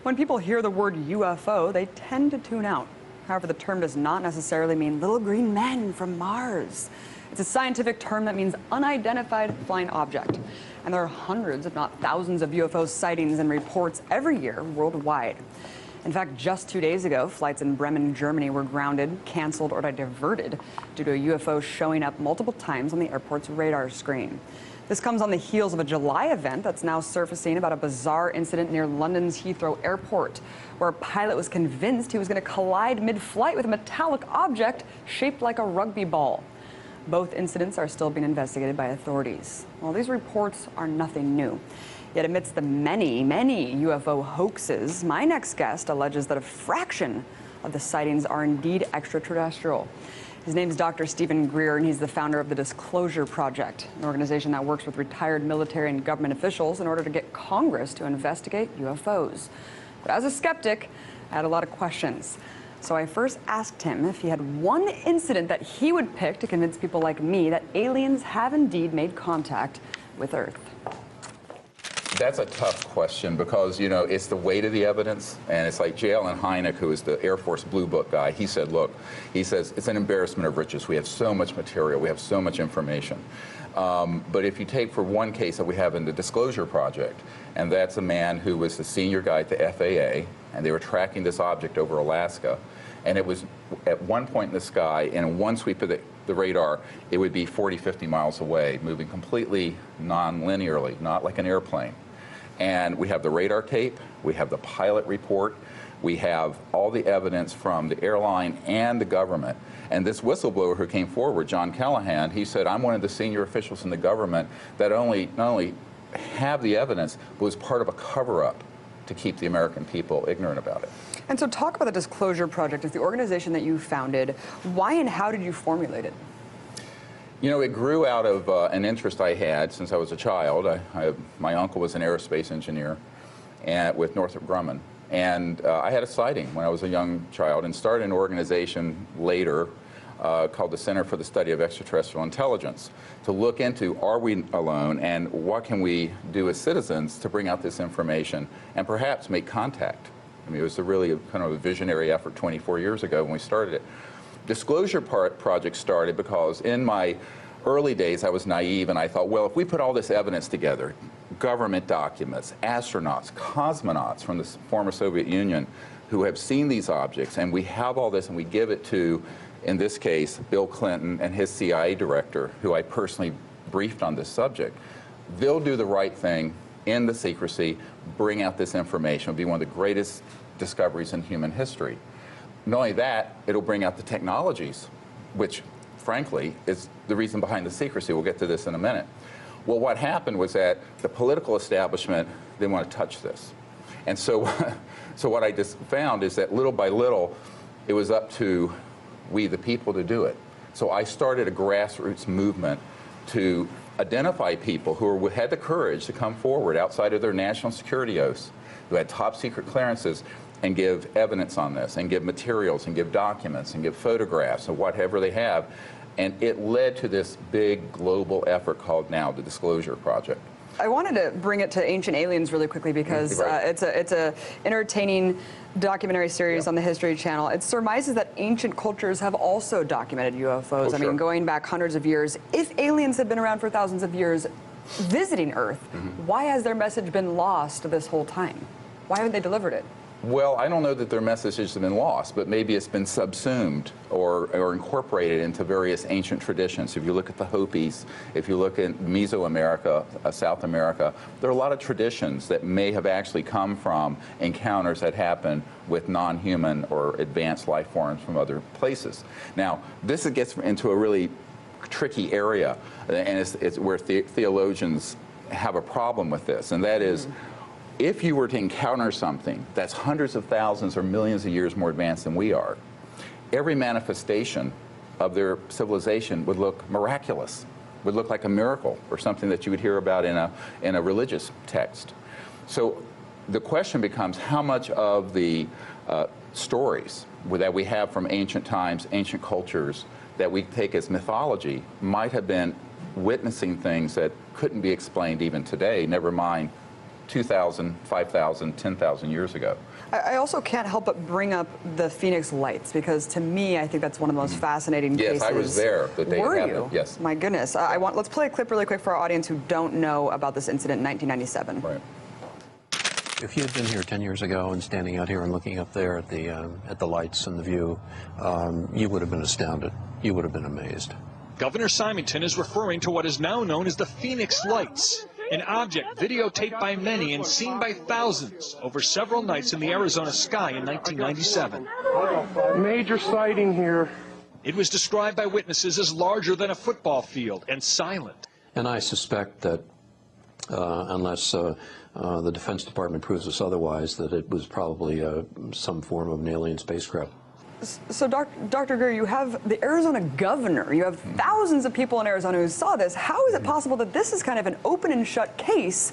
When people hear the word UFO, they tend to tune out. However, the term does not necessarily mean little green men from Mars. It's a scientific term that means unidentified flying object. And there are hundreds, if not thousands, of UFO sightings and reports every year worldwide. In fact, just 2 days ago, flights in Bremen, Germany were grounded, canceled, or diverted due to a UFO showing up multiple times on the airport's radar screen. This comes on the heels of a July event that's now surfacing about a bizarre incident near London's Heathrow Airport, where a pilot was convinced he was going to collide mid-flight with a metallic object shaped like a rugby ball. Both incidents are still being investigated by authorities. Well, these reports are nothing new. Yet amidst the many, many UFO hoaxes, my next guest alleges that a fraction of the sightings are indeed extraterrestrial. His name is Dr. Stephen Greer, and he's the founder of the Disclosure Project, an organization that works with retired military and government officials in order to get Congress to investigate UFOs. But as a skeptic, I had a lot of questions. So I first asked him if he had one incident that he would pick to convince people like me that aliens have indeed made contact with Earth. That's a tough question because, you know, it's the weight of the evidence, and it's like J. Allen Hynek, who is the Air Force Blue Book guy. He said, look, he says, it's an embarrassment of riches. We have so much material. We have so much information. But if you take for one case that we have in the Disclosure Project, and that's a man who was the senior guy at the FAA, and they were tracking this object over Alaska, and it was at one point in the sky, and in one sweep of the radar, it would be 40, 50 miles away, moving completely non-linearly, not like an airplane. And we have the radar tape, we have the pilot report, we have all the evidence from the airline and the government. And this whistleblower who came forward, John Callahan, he said, I'm one of the senior officials in the government that not only have the evidence, but was part of a cover-up to keep the American people ignorant about it. And so talk about the Disclosure Project. It's the organization that you founded. Why and how did you formulate it? You know, it grew out of an interest I had since I was a child. My uncle was an aerospace engineer with Northrop Grumman. And I had a sighting when I was a young child and started an organization later called the Center for the Study of Extraterrestrial Intelligence to look into, are we alone, and what can we do as citizens to bring out this information and perhaps make contact. I mean, it was really kind of a visionary effort 24 years ago when we started it. Disclosure Project started because in my early days I was naive and I thought, well, if we put all this evidence together, government documents, astronauts, cosmonauts from the former Soviet Union who have seen these objects, and we have all this and we give it to, in this case, Bill Clinton and his CIA director, who I personally briefed on this subject, they'll do the right thing in the secrecy, bring out this information. It'll be one of the greatest discoveries in human history. Not only that, it'll bring out the technologies, which, frankly, is the reason behind the secrecy. We'll get to this in a minute. Well, what happened was that the political establishment didn't want to touch this. And so, so what I just found is that little by little, it was up to we, the people, to do it. So I started a grassroots movement to identify people who had the courage to come forward outside of their national security oaths, who had top secret clearances, and give evidence on this, and give materials, and give documents, and give photographs, and whatever they have. And it led to this big global effort called now the Disclosure Project. I wanted to bring it to Ancient Aliens really quickly because it's a entertaining documentary series on the History Channel. It surmises that ancient cultures have also documented UFOs. I mean, going back hundreds of years. If aliens had been around for thousands of years visiting Earth, why has their message been lost this whole time? Why haven't they delivered it? Well, I don't know that their message has been lost, but maybe it's been subsumed or incorporated into various ancient traditions. If you look at the Hopis, if you look at Mesoamerica, South America, there are a lot of traditions that may have actually come from encounters that happened with non-human or advanced life forms from other places. Now, this gets into a really tricky area, and it's where theologians have a problem with this, and that is, if you were to encounter something that's hundreds of thousands or millions of years more advanced than we are, every manifestation of their civilization would look miraculous, would look like a miracle or something that you would hear about in a religious text. So the question becomes how much of the stories that we have from ancient times, ancient cultures, that we take as mythology might have been witnessing things that couldn't be explained even today, never mind 2,000, 5,000, 10,000 years ago. I also can't help but bring up the Phoenix Lights, because to me, I think that's one of the most fascinating cases. Yes, I was there the day it happened. Yes. My goodness. Let's play a clip really quick for our audience who don't know about this incident in 1997. Right. If you had been here 10 years ago and standing out here and looking up there at the lights and the view, you would have been astounded. You would have been amazed. Governor Simonton is referring to what is now known as the Phoenix Lights, an object videotaped by many and seen by thousands over several nights in the Arizona sky in 1997. Major sighting here. It was described by witnesses as larger than a football field and silent. And I suspect that unless the Defense Department proves us otherwise, that it was probably some form of an alien spacecraft. So, Dr. Greer, you have the Arizona governor. You have thousands of people in Arizona who saw this. How is it possible that this is kind of an open and shut case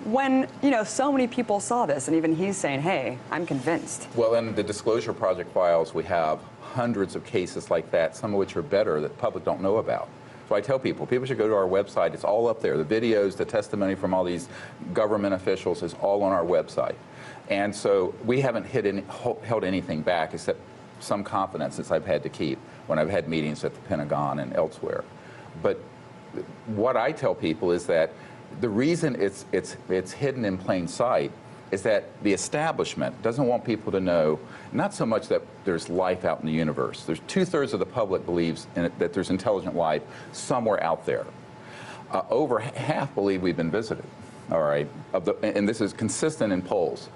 when, so many people saw this, and even he's saying, hey, I'm convinced? Well, in the Disclosure Project files, we have hundreds of cases like that, some of which are better, that the public don't know about. So I tell people should go to our website. It's all up there. The videos, the testimony from all these government officials is all on our website. And so we haven't held anything back except some confidences I've had to keep when I've had meetings at the Pentagon and elsewhere. But what I tell people is that the reason it's hidden in plain sight is that the establishment doesn't want people to know, not so much that there's life out in the universe. There's 2/3 of the public believes that there's intelligent life somewhere out there. Over half believe we've been visited, all right? And this is consistent in polls.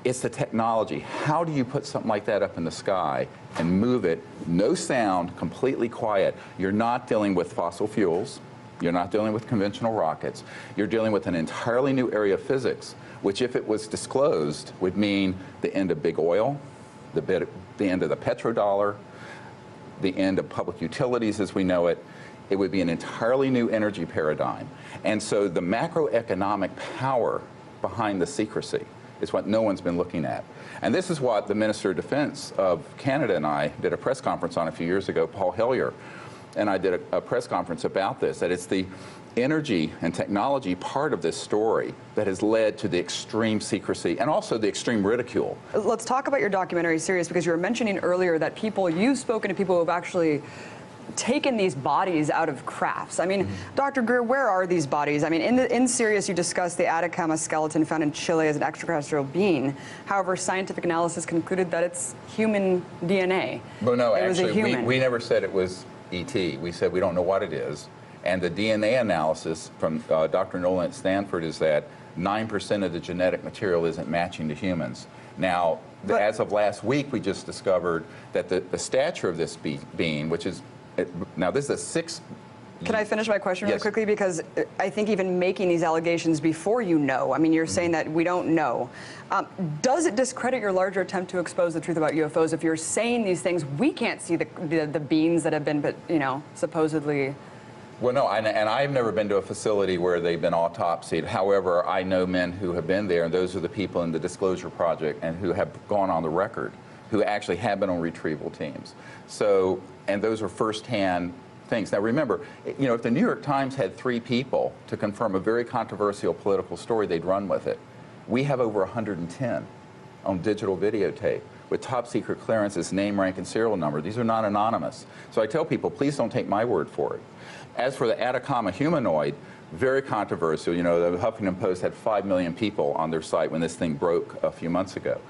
It's the technology. How do you put something like that up in the sky and move it, no sound, completely quiet? You're not dealing with fossil fuels. You're not dealing with conventional rockets. You're dealing with an entirely new area of physics, which, if it was disclosed, would mean the end of big oil, the end of the petrodollar, the end of public utilities as we know it. It would be an entirely new energy paradigm. And so the macroeconomic power behind the secrecy is what no one's been looking at. And this is what the Minister of Defense of Canada and I did a press conference on a few years ago. Paul Hellyer and I did a press conference about this, that it's the energy and technology part of this story that has led to the extreme secrecy and also the extreme ridicule. Let's talk about your documentary series, because you were mentioning earlier that you've spoken to people who have actually taken these bodies out of crafts. I mean, Dr. Greer, where are these bodies? I mean, in Sirius, you discussed the Atacama-Skeleton found in Chile as an extraterrestrial being. However, scientific analysis concluded that it's human DNA. Well, no, it actually, was a human. we never said it was ET. We said we don't know what it is. And the DNA analysis from Dr. Nolan at Stanford is that 9% of the genetic material isn't matching to humans. Now, as of last week, we just discovered that the stature of this being, which is, now this is a 6... Can I finish my question really Yes. quickly? Because I think even making these allegations before you know, I mean, you're saying that we don't know. Does it discredit your larger attempt to expose the truth about UFOs if you're saying these things? We can't see the beings that have been, supposedly... Well, no, and I've never been to a facility where they've been autopsied. However, I know men who have been there, and those are the people in the Disclosure Project and who have gone on the record, who actually have been on retrieval teams. So, and those are firsthand things. Now, remember, if the New York Times had 3 people to confirm a very controversial political story, they'd run with it. We have over 110 on digital videotape with top secret clearances, name, rank, and serial number. These are not anonymous. So I tell people, please don't take my word for it. As for the Atacama humanoid, very controversial. The Huffington Post had 5 million people on their site when this thing broke a few months ago.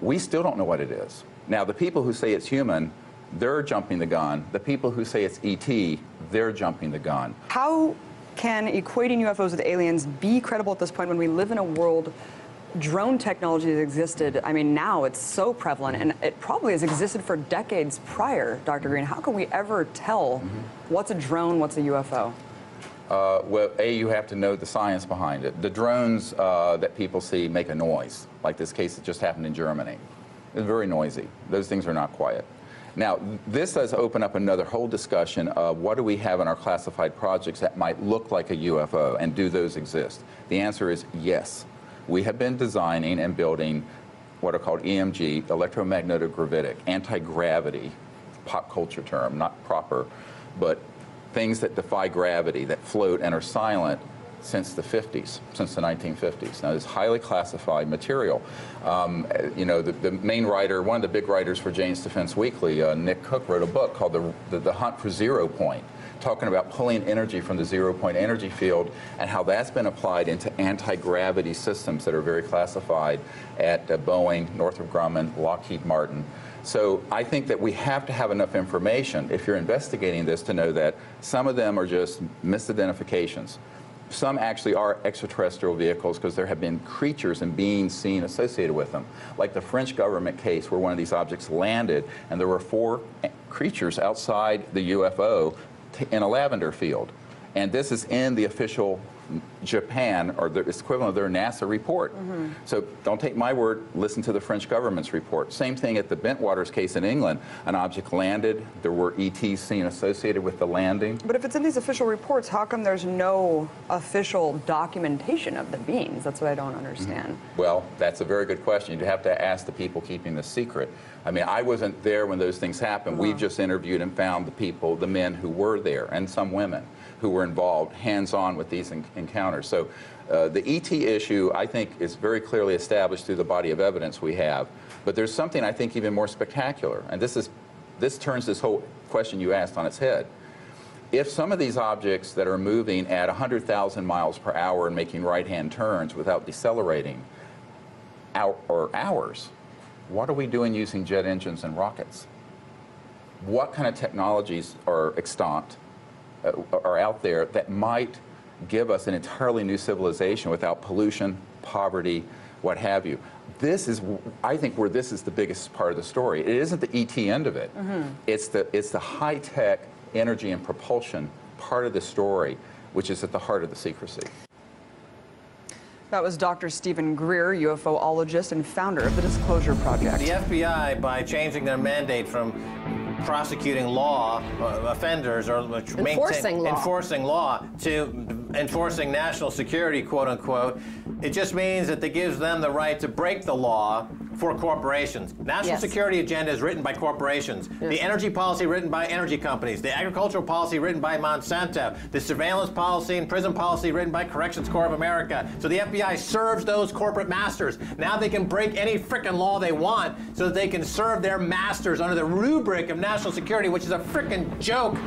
We still don't know what it is. Now, the people who say it's human, they're jumping the gun. The people who say it's ET, they're jumping the gun. How can equating UFOs with aliens be credible at this point when we live in a world drone technology has existed? I mean, now it's so prevalent, and it probably has existed for decades prior, Dr. Green. How can we ever tell what's a drone, what's a UFO? Well, you have to know the science behind it. The drones that people see make a noise, like this case that just happened in Germany. It's very noisy. Those things are not quiet. Now, this does open up another whole discussion of what do we have in our classified projects that might look like a UFO, and do those exist? The answer is yes. We have been designing and building what are called EMG, electromagnetic gravitic, anti-gravity, pop culture term, not proper, but things that defy gravity, that float and are silent, since the 50s, since the 1950s. Now, this highly classified material. You know, the main writer, one of the big writers for Jane's Defense Weekly, Nick Cook, wrote a book called The Hunt for Zero Point, talking about pulling energy from the zero-point energy field and how that's been applied into anti-gravity systems that are very classified at Boeing, Northrop Grumman, Lockheed Martin. So I think that we have to have enough information, if you're investigating this, to know that some of them are just misidentifications. Some actually are extraterrestrial vehicles because there have been creatures and beings seen associated with them. Like the French government case where one of these objects landed and there were 4 creatures outside the UFO in a lavender field. And this is in the official Japan, or the equivalent of their NASA report. So don't take my word, listen to the French government's report. Same thing at the Bentwaters case in England. An object landed, there were ETs seen associated with the landing. But if it's in these official reports, how come there's no official documentation of the beings? That's what I don't understand. Well, that's a very good question. You'd have to ask the people keeping this secret. I mean, I wasn't there when those things happened. We've just interviewed and found the people, the men who were there, and some women who were involved hands-on with these encounters. So the ET issue, I think, is very clearly established through the body of evidence we have. But there's something, I think, even more spectacular. And this turns this whole question you asked on its head. If some of these objects that are moving at 100,000 miles per hour and making right-hand turns without decelerating hours, what are we doing using jet engines and rockets? What kind of technologies are extant, are out there that might give us an entirely new civilization without pollution, poverty, what have you? This is, I think, where this is the biggest part of the story. It isn't the ET end of it. It's the high-tech energy and propulsion part of the story, which is at the heart of the secrecy. That was Dr. Stephen Greer, UFOologist and founder of the Disclosure Project. The FBI, by changing their mandate from prosecuting law offenders or enforcing law to enforcing national security, quote unquote, it just means that it gives them the right to break the law for corporations. National security agenda is written by corporations. The energy policy written by energy companies. The agricultural policy written by Monsanto. The surveillance policy and prison policy written by Corrections Corps of America. So the FBI serves those corporate masters. Now they can break any frickin' law they want so that they can serve their masters under the rubric of national security, which is a frickin' joke.